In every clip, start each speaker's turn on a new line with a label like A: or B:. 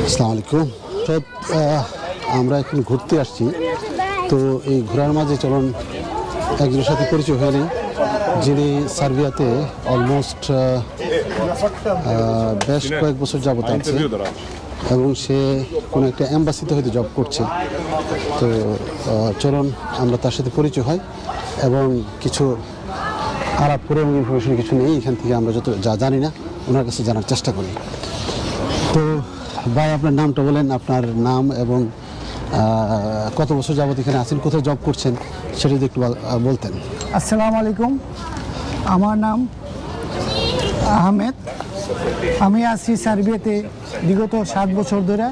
A: আসসালামু আলাইকুম। তো আমরা এখন ঘুরতে আসছি, তো এই ঘোরার মাঝে চলুন একজনের সাথে পরিচয় হয়নি, যিনি সার্বিয়াতে অলমোস্ট বেশ কয়েক বছর যাবত আছে এবং সে কোনো একটা এম্বাসিতে হয়তো জব করছে। তো চলুন আমরা তার সাথে পরিচয় হয় এবং কিছু আলাপ করে এবং ইনফরমেশন কিছু নেই এখান থেকে, আমরা যত যা জানি না ওনার কাছে জানার চেষ্টা করি। তো ভাই, আপনার নামটা বলেন, আপনার নাম এবং কত বছর যাবত এখানে আছেন, কোথায় জব করছেন সেটা যদি একটু বলতেন।
B: আসসালামু আলাইকুম, আমার নাম আহমেদ। আমি আছি সার্বিয়াতে বিগত 7 বছর ধরে।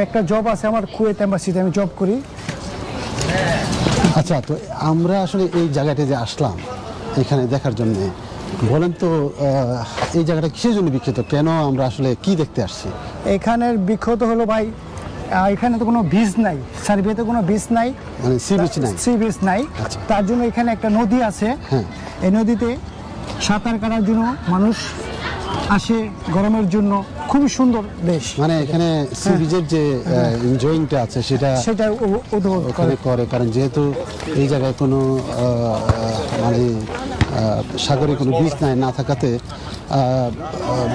B: একটা জব আছে আমার কুয়েত এম্বাসিতে, আমি জব করি।
A: আচ্ছা, তো আমরা আসলে এই জায়গাটা যে আসলাম এখানে দেখার জন্য, বলেন তো এই জায়গাটা কিসের জন্য বিখ্যাত, কেন আমরা আসলে কি দেখতে আসছি?
B: এখানের বিখ্যাত হলো ভাই, এখানে তো কোনো বিচ নাই, সার্বিয়াতে কোনো বিচ নাই,
A: মানে সি বিচ নাই।
B: সি বিচ নাই, তার জন্য এখানে একটা নদী আছে। এই নদীতে সাঁতার কাটার জন্য মানুষ আসে গরমের জন্য। খুবই সুন্দর দেশ,
A: মানে এখানে সি বিচের যে এনজয়িংটা আছে সেটা ওখানে করে, কারণ যেহেতু এই জায়গায় কোনো মানে সাগরে কোনো বিচ নাই, না থাকাতে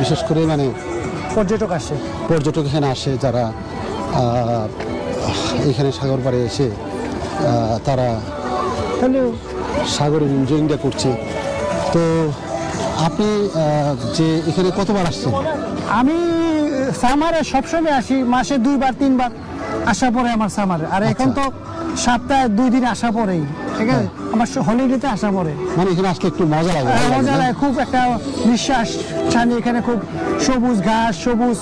A: বিশেষ করে মানে পর্যটক এখানে আসে, যারা এখানে সাগর পাড়ে এসে তারা সাগরের এনজয়িংটা করছে। তো আপনি যে এখানে কতবার আসছেন?
B: আমি সামারে সবসময় আসি, মাসে 2বার 3বার আসা পরে আমার সামারে। আর এখন তো সপ্তাহে 2 দিন আসা পরেই, ঠিক আছে, আমার হলিডেতে আসা পরে।
A: মানে এখানে আসলে একটু মজা লাগে,
B: মজা লাগে, খুব একটা নিঃশ্বাস ছানি। এখানে খুব সবুজ ঘাস, সবুজ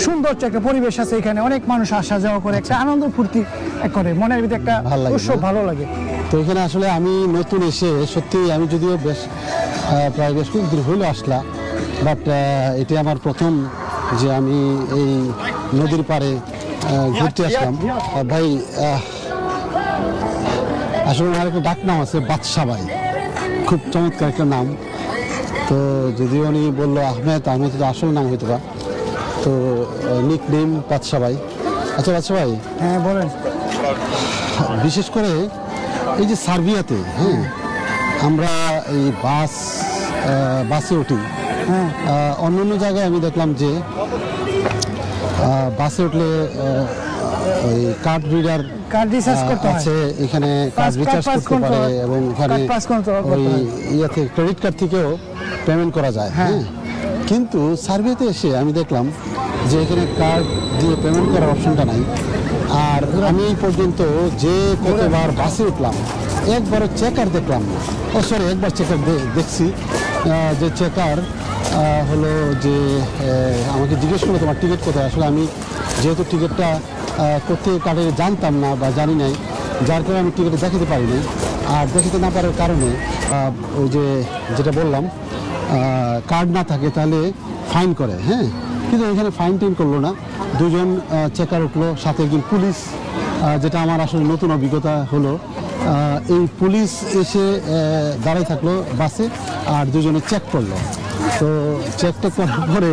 B: সুন্দর একটা পরিবেশ আছে। এখানে অনেক মানুষ আসা যাওয়া করে, একটা আনন্দ ফুর্তি করে, মনের ভিতরে একটা উৎসব, ভালো লাগে।
A: তো এখানে আসলে আমি নতুন এসে সত্যি, আমি যদিও প্রায় বেশ কয়েকদিন হইলো আসলাম, বাট এটি আমার প্রথম যে আমি এই নদীর পাড়ে ঘুরতে আসলাম। ভাই, আসলে আমার একটা ডাক নাম আছে বাদশা ভাই, খুব চমৎকার একটা নাম। তো যদিও উনি বললো আহমেদ, আহমেদ তো আসল নাম হয়তো বা, তো নিক নেম বাদশা ভাই। আচ্ছা বাদশা ভাই,
B: হ্যাঁ বলেন।
A: বিশেষ করে এই যে সার্বিয়াতে, হ্যাঁ, আমরা এই বাসে উঠি, অন্য জায়গায় আমি দেখলাম যে বাসে উঠলে ওই কার্ড রিডার আছে, এখানে কার্ড রিচার্জ করতে পারে এবং ওখানে ওই ইয়াতে ক্রেডিট কার্ড থেকেও পেমেন্ট করা যায়। হ্যাঁ, কিন্তু সার্বিয়াতে এসে আমি দেখলাম যে এখানে কার্ড দিয়ে পেমেন্ট করার অপশনটা নাই। আর আমি এই পর্যন্ত যে কতবার বাসে উঠলাম একবারও চেকার দেখলাম না। একবার চেকার দেখছি, যে চেকার হলো যে আমাকে জিজ্ঞেস করলো তোমার টিকিট কোথায়। আসলে আমি যেহেতু টিকিটটা কোথায় কাটে জানতাম না বা জানি নাই, যার কারণে আমি টিকিট দেখাতে পারিনি। আর দেখাতে না পারার কারণে ওই যে যেটা বললাম, কার্ড না থাকে তাহলে ফাইন করে। হ্যাঁ, কিন্তু এখানে ফাইন টেন করলো না, 2জন চেকার উঠলো, সাথে একজন পুলিশ, যেটা আমার আসলে নতুন অভিজ্ঞতা হলো। এই পুলিশ এসে দাঁড়াই থাকলো বাসে, আর 2জনে চেক করলো। তো চেকটা করার পরে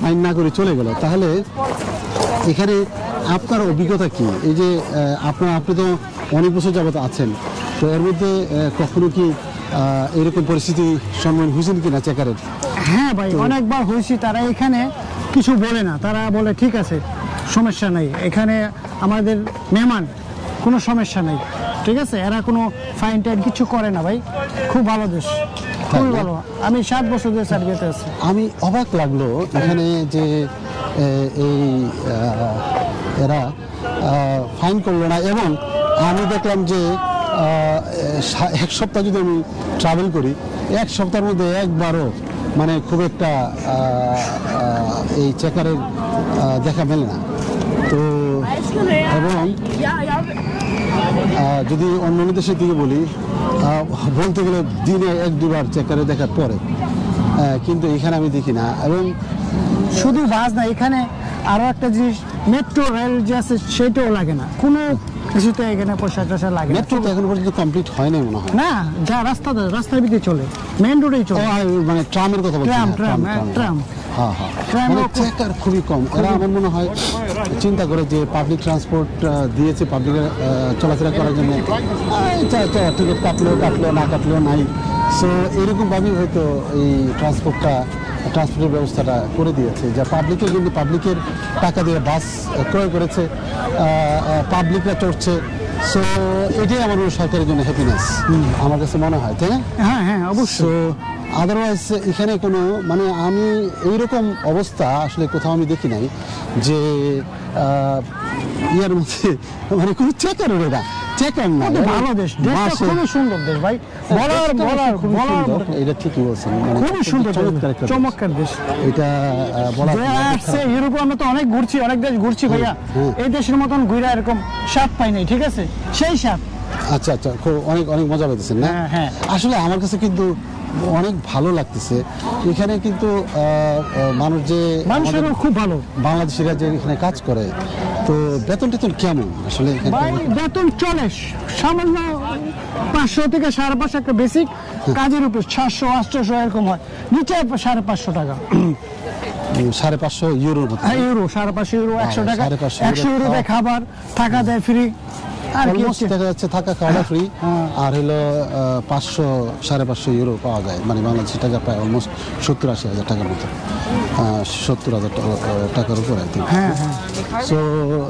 A: ফাইন না করে চলে গেল। তাহলে এখানে আপনার অভিজ্ঞতা কি? এই যে আপনি তো অনেক বছর যাবত আছেন, তো এর মধ্যে কখনো কি এরকম পরিস্থিতি সম্মুখীন হয়েছেন কিনা চেকারের?
B: হ্যাঁ ভাই, অনেকবার হয়েছি। তারা এখানে কিছু বলে না, তারা বলে ঠিক আছে, সমস্যা নেই, এখানে আমাদের মেহমান, কোনো সমস্যা নেই, ঠিক আছে। এরা কোনো ফাইন টাইন কিছু করে না ভাই, খুব ভালো দেশ, খুবই ভালো। আমি 7 বছর ধরে সার্বিয়াতে আছি।
A: আমি অবাক লাগলো এখানে যে এই এরা ফাইন করলো না, এবং আমি দেখলাম যে 1 সপ্তাহ যদি আমি ট্রাভেল করি, 1 সপ্তাহের মধ্যে একবারও মানে খুব একটা এই চেকারের দেখা মেলে না। তো এবং যদি অন্য দেশের দিকে বলি, বলতে গেলে দিনে 1-2বার চেকারে দেখার পরে, কিন্তু এখানে আমি দেখি না। এবং
B: শুধু বাস না, এখানে আরও একটা জিনিস, মেট্রো রেল যে আছে সেটাও লাগে না, কোনো কিছুতে এখানে পয়সা লাগে।
A: মেট্রো তো এখন পর্যন্ত কমপ্লিট হয় নাই মনে হয়।
B: না, যা রাস্তার ভিতরে চলে, মেইন রোডেই চলে।
A: মানে ট্রামের কথা বলছি।
B: ট্রাম
A: মানে চেকার খুবই কম। এরা আমার মনে হয় চিন্তা করে যে পাবলিক ট্রান্সপোর্ট দিয়েছে পাবলিকের চলাফেরা করার জন্য, টিকিট কাটলো না কাটলেও নাই। সো এরকমভাবেই হয়তো এই ট্রান্সপোর্টের ব্যবস্থাটা করে দিয়েছে, যা পাবলিকের কিন্তু পাবলিকের টাকা দিয়ে বাস ক্রয় করেছে, পাবলিকরা চড়ছে। সো এটাই আমার সরকারের জন্য হ্যাপিনেস আমার কাছে মনে হয়, তাই না?
B: হ্যাঁ অবশ্যই।
A: আদারওয়াইজ এখানে কোনো মানে আমি এইরকম অবস্থা আসলে কোথাও আমি দেখি নাই যে ইয়ার মধ্যে মানে কোনো চেকার ওরে না, চেকার না।
B: ভালো দেশ, দেশটা খুবই সুন্দর দেশ ভাই,
A: এটা ঠিকই বলছেন,
B: খুবই সুন্দর চমৎকার দেশ।
A: এটা বলা
B: আসছে ইউরোপে আমরা তো অনেক ঘুরছি, অনেক দেশ ঘুরছি ভাইয়া, এই দেশের মতন ঘুরে এরকম স্বাদ পাই নাই, ঠিক আছে? সেই স্বাদ।
A: আচ্ছা খুব অনেক মজা পেতেছেন না? আসলে আমার কাছে কিন্তু অনেক ভালো লাগতেছে এখানে, কিন্তু মানুষেরও খুব ভালো, বাংলাদেশিরা যে এখানে কাজ করে, তো বেতন কেমন আসলে?
B: বেতন চলে সামান্য 500 থেকে 550 একটা বেসিক কাজের উপর, 700-800 এরকম হয়, নিচে 550 টাকা।
A: 550 ইউরোর মতো?
B: ইউরো 550 ইউরো, 100 টাকা, 100 ইউরো দেয় খাবার, থাকা দেয় ফ্রি, আর
A: দেখা যাচ্ছে থাকা খাওয়া ফ্রি, আর হলো 500-550 ইউরো পাওয়া যায়, মানে বাংলাদেশি টাকা প্রায় অলমোস্ট 70-80 হাজার টাকার মতো, 70,000 টাকার উপর আর কি। সো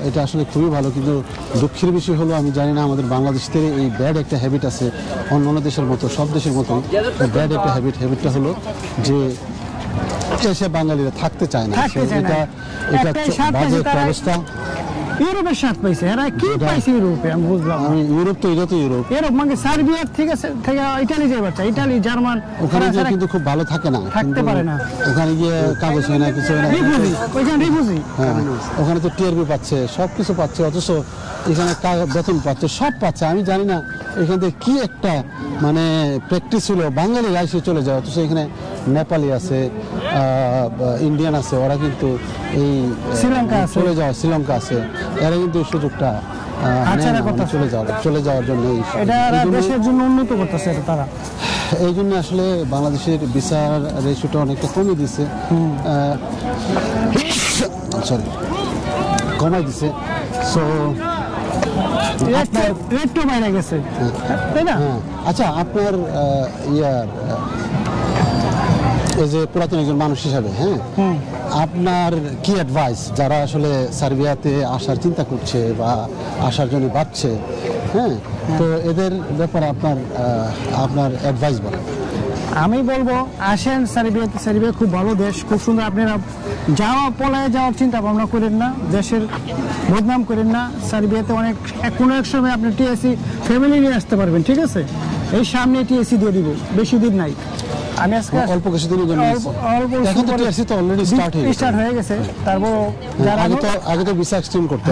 A: এটা আসলে খুবই ভালো, কিন্তু দুঃখের বিষয় হলো আমি জানি না আমাদের বাংলাদেশে এই ব্যাড একটা হ্যাবিট আছে, অন্য দেশের মতো সব দেশের মতো ব্যাড একটা হ্যাবিটটা হলো যে এসে বাঙালিরা থাকতে চায় না। এটা বাজে একটা অবস্থা।
B: ইউরোপের স্বাদ পাইছে, এরা কি পাইছে ইউরোপে আমি বুঝলাম।
A: ইউরোপ তো এটা তো ইউরোপ
B: মানে সার্বিয়া থেকে ইটালি যাই বাচ্চা, ইটালি জার্মান,
A: ওখানে গিয়ে কিন্তু খুব ভালো থাকতে পারে না, ওখানে গিয়ে কাগজ হয় না, কিছু হয় না,
B: রিফিউজি।
A: হ্যাঁ, ওখানে তো টিআরপি পাচ্ছে, সব কিছু পাচ্ছে, অথচ এখানে বেতন পাচ্ছে, সব পাচ্ছে। আমি জানি না এখান থেকে কি একটা মানে প্র্যাকটিস হলো বাঙালি রাইসে চলে যায়, অথচ এখানে নেপালি আছে, ইন্ডিয়ান আছে, ওরা কিন্তু এই শ্রীলঙ্কা আছে, এরা কিন্তু সুযোগটা চলে যাওয়ার জন্য
B: দেশের জন্য উন্নত করতেছে তারা।
A: এই জন্য আসলে বাংলাদেশের ভিসার রেশিওটা অনেকটা কমে দিছে, কমাই দিছে। সো
B: একটু বাইরে গেছে, তাই না?
A: আচ্ছা, আপনার এই যে পুরাতন একজন মানুষ হিসাবে, আপনার কি অ্যাডভাইস যারা আসলে সার্বিয়াতে আসার চিন্তা করছে বা আসার জন্য ভাবছে, তো এদের ব্যাপারে আপনার অ্যাডভাইস বলেন।
B: আমি বলবো আসেন সার্বিয়াতে, সার্বিয়া খুব ভালো দেশ, খুব সুন্দর। আপনারা পলায় যাওয়ার চিন্তা ভাবনা করেন না, দেশের বদনাম করেন না। সার্বিয়াতে কোনো এক সময় আপনি টিএসসি ফ্যামিলি নিয়ে আসতে পারবেন, ঠিক আছে? এই সামনে টিএসসি দিয়ে দিব, বেশি দিন নাই। আমি আজকে
A: অল্প কিছুদিনের জন্য এখন তো টিএসসি তো অলরেডি
B: স্টার্ট হয়ে গেছে, তারপর যারা
A: আগে তো ভিসা এক্সটেন্ড করতে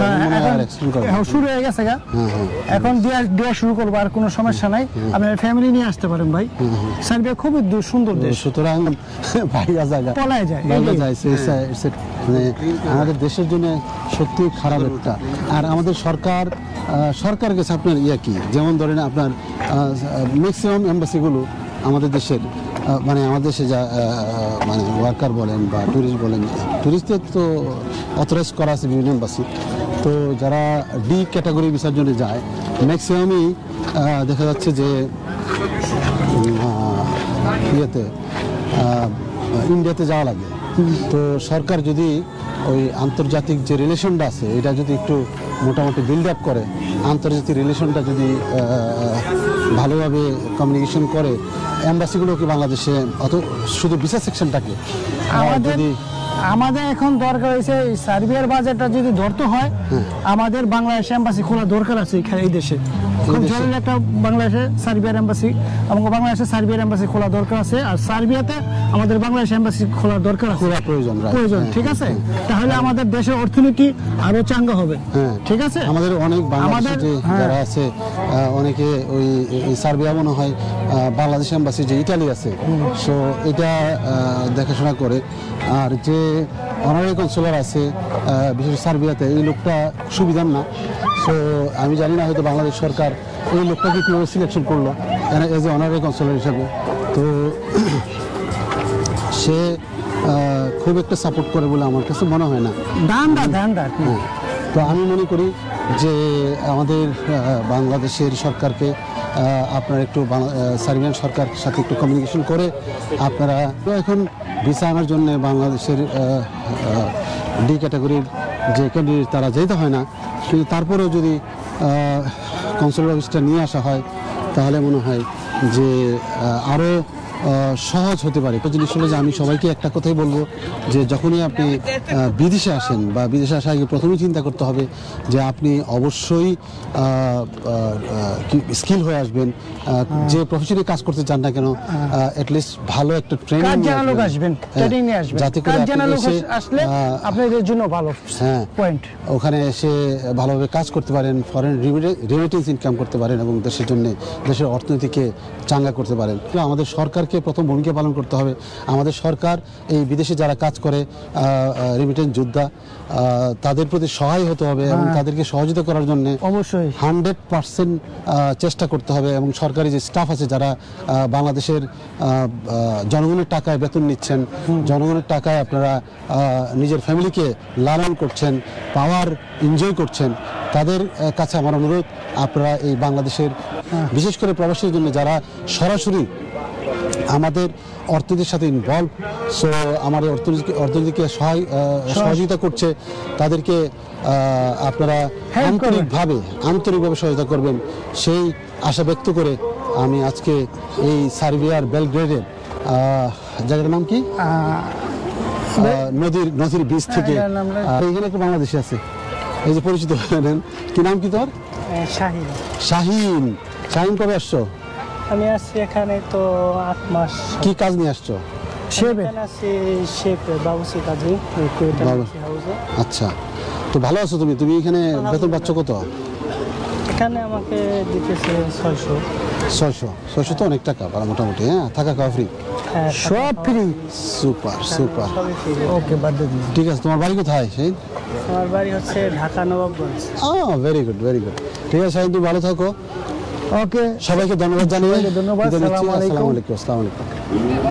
B: শুরু হয়ে গেছে, এখন দেওয়া শুরু করবো, আর কোনো সমস্যা নাই। আপনার ফ্যামিলি নিয়ে আসতে পারেন ভাই, সার্বিয়া খুবই সুন্দর দেশ।
A: সুতরাং বাইরে জায়গা
B: পলায় যায়,
A: আমাদের দেশের জন্য সত্যি খারাপ একটা। আর আমাদের সরকার কাছে আপনার কি, যেমন ধরেন আপনার ম্যাক্সিমাম এম্বাসিগুলো আমাদের দেশের মানে আমাদের দেশে যা মানে ওয়ার্কার বলেন বা ট্যুরিস্ট বলেন, ট্যুরিস্টদের তো অথরাইজ করা আছে বিভিন্ন এম্বাসি, তো যারা ডি ক্যাটাগরি ভিসার জন্য যায় ম্যাক্সিমামই দেখা যাচ্ছে যে ইন্ডিয়াতে যাওয়া লাগে। তো সরকার যদি ওই আন্তর্জাতিক যে রিলেশনটা আছে এটা যদি একটু মোটামুটি বিল্ড আপ করে, আন্তর্জাতিক রিলেশনটা যদি ভালোভাবে কমিউনিকেশন করে, এম্বাসিগুলো কি বাংলাদেশে অত শুধু ভিসা সেকশনটাকে
B: আমাদের এখন দরকার হয়েছে সার্বিয়ার বাজারটা যদি ধরতে হয়, আমাদের বাংলাদেশ এম্বাসি খোলা দরকার আছে এই দেশে। খুব জরুরি একটা বাংলাদেশে সার্বিয়ার এম্বাসি, আমাকে বাংলাদেশে সার্বিয়ার এম্বাসি খোলা দরকার আছে, আর সার্বিয়াতে আমাদের বাংলাদেশ এম্বাসি খোলা দরকার আছে, প্রয়োজন, ঠিক আছে? তাহলে আমাদের দেশের অর্থনীতি আরো চাঙ্গা হবে, ঠিক আছে?
A: আমাদের অনেক বাংলাদেশে যারা আছে অনেকে ওই সার্বিয়া মনে হয় বাংলাদেশ এম্বাসি যে ইটালি আছে, সো এটা দেখাশোনা করে। আর যে অনারারি কনসুলার আছে বিশেষ সার্বিয়াতে, এই লোকটা সুবিধার না। সো আমি জানি না হয়তো বাংলাদেশ সরকার এই লোকটাকে কীভাবে সিলেকশন করলো এজ এ অনারারি কনসুলার হিসাবে। তো সে খুব একটা সাপোর্ট করে বলে আমার কাছে মনে হয় না। হ্যাঁ, তো আমি মনে করি যে আমাদের বাংলাদেশের সরকারকে আপনারা একটু সার্বিয়ান সরকারের সাথে একটু কমিউনিকেশন করে আপনারা এখন ভিসা আনার জন্য বাংলাদেশের ডি ক্যাটাগরির যে ক্যান্ডিডেট তারা যেতে হয় না, কিন্তু তারপরেও যদি কনসুলেট অফিসটা নিয়ে আসা হয় তাহলে মনে হয় যে আরও সহজ হতে পারে। একটা জিনিস হলো যে আমি সবাইকে একটা কথাই বলবো যে যখনই আপনি বিদেশে আসেন বা বিদেশে আসার আগে প্রথমেই চিন্তা করতে হবে যে আপনি অবশ্যই স্কিল হয়ে আসবেন, যে প্রফেশনে কাজ করতে চান না কেন অ্যাটলিস্ট ভালো একটা ট্রেনিং নিয়ে আসবেন, যাতে করে
B: আপনাদের জন্য ভালো পয়েন্ট
A: ওখানে এসে ভালোভাবে কাজ করতে পারেন, ফরেন রেমিটেন্স ইনকাম করতে পারেন এবং দেশের জন্য দেশের অর্থনীতিকে চাঙ্গা করতে পারেন। আমাদের সরকারকে প্রথম ভূমিকা পালন করতে হবে। আমাদের সরকার এই বিদেশে যারা কাজ করে রেমিটেন্স যোদ্ধা তাদের প্রতি সহায় হতে হবে এবং তাদেরকে সহযোগিতা করার জন্য
B: অবশ্যই
A: 100% চেষ্টা করতে হবে। এবং সরকারি যে স্টাফ আছে যারা বাংলাদেশের জনগণের টাকায় বেতন নিচ্ছেন, জনগণের টাকায় আপনারা নিজের ফ্যামিলিকে লালন করছেন, পাওয়ার এনজয় করছেন, তাদের কাছে আমার অনুরোধ আপনারা এই বাংলাদেশের বিশেষ করে প্রবাসীর জন্য যারা সরাসরি আমাদের অর্থনীতির সাথে ইনভলভ, সো আমাদের অর্থনীতিকে সহযোগিতা করছে, তাদেরকে আপনারা আন্তরিকভাবে সহায়তা করবেন সেই আশা ব্যক্ত করে আমি আজকে এই সার্বিয়ার বেলগ্রেডের জায়গাটার নাম কি নদীর বীজ থেকে এখানে একটা বাংলাদেশি আছে, এই যে পরিচিত হলেন, কি নাম কি তোর? শাহিন। শাহিন কবে আসছো?
C: আমি আসছি এখানে তো 8 মাস।
A: কি কাজ নিয়ে আসছো? আচ্ছা, তো ভালো আছো তুমি? তুমি এখানে বেতন পাচ্ছ কত?
C: এখানে আমাকে দিতেছে
A: 600 তো অনেক টাকা মোটামুটি। হ্যাঁ, থাকা খাওয়া ফ্রি,
B: সব ফ্রি।
A: সুপার। ওকে, ঠিক আছে। তোমার বাড়ি কোথায়?
C: আমার বাড়ি হচ্ছে ঢাকা নবাবগঞ্জ।
A: Very good. ঠিক আছে শাহিন, তুমি ভালো থাকো।
B: ওকে,
A: সবাইকে ধন্যবাদ জানিয়ে
B: ধন্যবাদ। আসসালামু আলাইকুম।
A: আসসালামু আলাইকুম।